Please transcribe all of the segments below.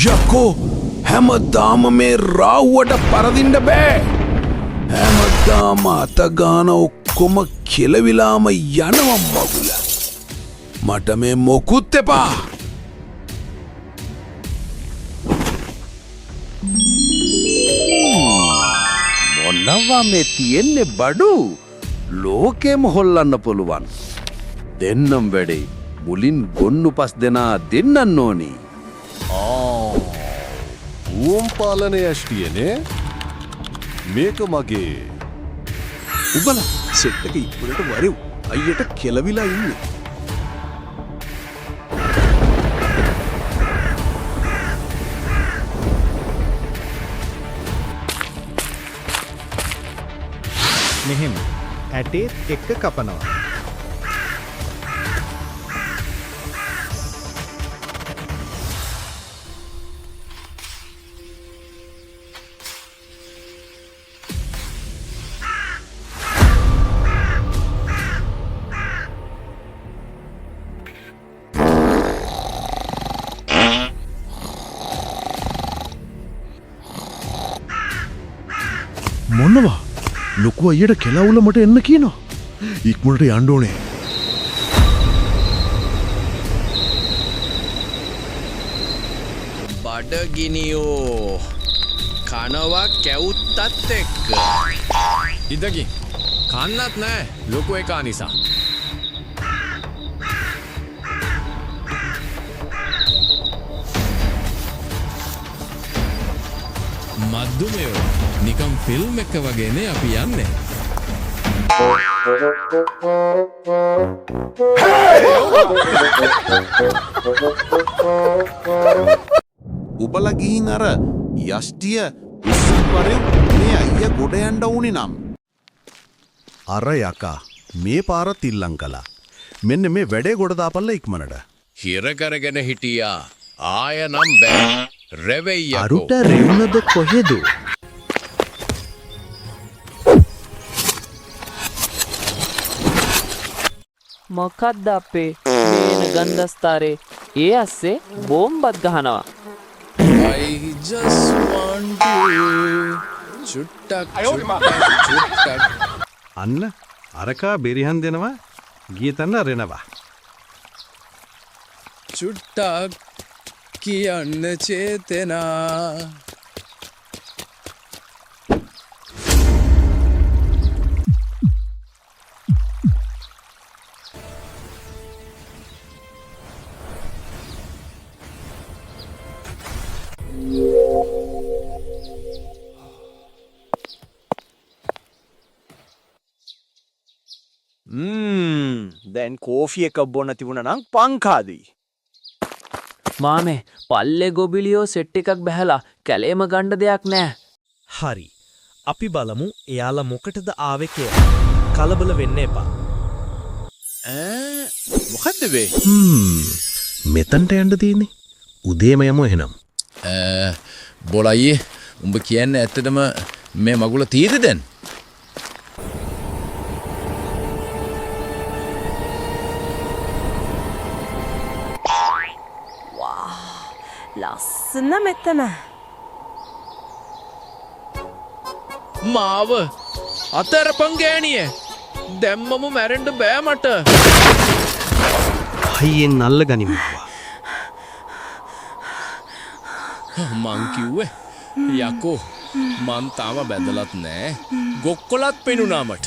යකෝ හැමදාම මේ රාව්වට පරදින්න බෑ. හැමදාම අතගාන ඔක්කොම කෙලවිලාම යනවම් මගුල. මට මේ මොකුත් එපා. මොනවා මේ තියෙන්නේ බඩු? ලෝකෙම හොල්ලන්න පුළුවන්. දෙන්නම් වැඩේ. මුලින් ගොන්නු පස් දෙනා දෙන්නන්න ඕනි. ඌම් පාලනය ඇෂ්ටියනේ මේක මගේ. උබල සෙට් එක ඉක්මනට වරෙව්. අයියට කෙලවිලා ඉන්නේ. මෙහෙම ඇටේත් එක්ක කපනවා. මොනවා ලොකු අයියට කෙලවුල මට එන්න කියනවා. ඉක්මනට යන්න ඕනේ. බඩගිනියෝ කනවා කැවුත්තත් එක්ක ඉදකි කන්නත් නෑ ලොකු එකා නිසා. මද්දුමයෝ නිකම් ෆිල්ම් එක වගේනේ අපි යන්නේ. උබලා ගිහින් අර යෂ්ටිය ඉස්සුවරෙන් මේ අයියා ගොඩ යන්න උනේ නම්. අර යකා මේ පාරත් ඉල්ලං කළා. මෙන්න මේ වැඩේ ගොඩ දාපල්ලා ඉක්මනට. හිර කරගෙන හිටියා ආය නම් බෑ රෙවෙයියකෝ. අරුට රෙවුනද කොහෙද? මොකක්ද අපේ මේන ගන්ධස්තරේ ඒ අස්සේ බෝම්බත් ගහනවා. I just want to චුට්ටක් චුට්ටක් අන්න අරකා බෙරිහන් දෙනවා ගිය තැන රෙනවා. චුට්ටක් කියන්න චේතනා. දැන් කෝෆි එක බොන්න තිබුණා නම් පංකාදී. මාමේ පල්ලේ ගොබිලියෝ සෙට් එකක් බැහැලා කැලේම ගන්න දෙයක් නෑ. හරි. අපි බලමු එයාලා මොකටද ආවේ කියලා. කලබල වෙන්න එපා. මොකද්ද වේ? මෙතන්ට යන්න තියෙන්නේ. උදේම යමු එහෙනම්. බොලයි උඹ කියන්නේ ඇත්තටම මේ මගුල තීද දැන්? ලස්සන මෙතන. මාව අතරපන් ගෑනිය දැම්මම මැරෙන්න බෑ මට. හයියෙන් නල්ල ගනිමුවා. මං කිව්වේ යකෝ මං තාම බැදලත් නෑ. ගොක්කොලත් පෙනුනා මට.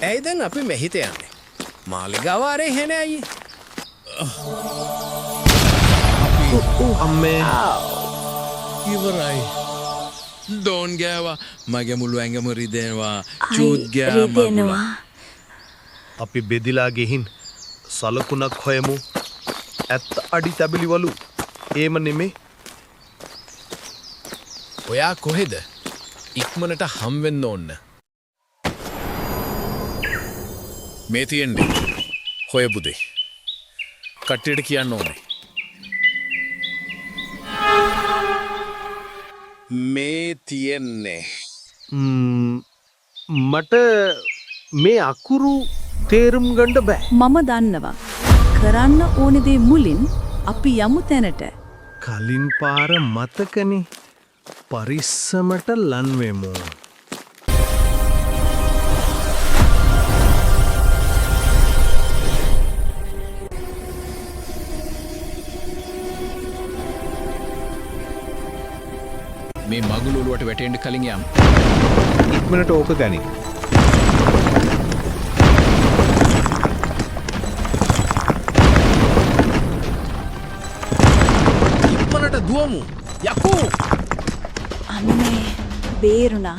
ඇයි දැන් අපි මෙහිත යන්නේ? මාලිගාවාරේ හෙන අයියේ. අම්මේ ඉවරයි. දෝන් ගෑවා මගේ මුළු ඇඟම රිදෙනවා. චූත් ගෑවා. අපි බෙදිලා ගිහින් සලකුණක් හොයමු. ඇත්ත අඩි තැබිලිවලු. ඒම නෙමේ. ඔයා කොහෙද? ඉක්මනට හම්වෙන්න ඕන්න. මේ තියෙන්නේ හොය පුතේ. කට්ටියට කියන්න ඕනේ. මේ තියෙන්නේ මට මේ අකුරු තේරුම් ගණ්ඩ බෑ. මම දන්නවා. කරන්න ඕනෙදේ මුලින් අපි යමු තැනට. කලින් පාර මතකනේ පරිස්සමට ලන්වෙමු. මේ මගුලුවට වැටෙන්ඩ කලින් යම් ඉක්මනට ඕක ගනි. ඉක්මනට දුවමු යකෝ අම්මේ බේරුණා.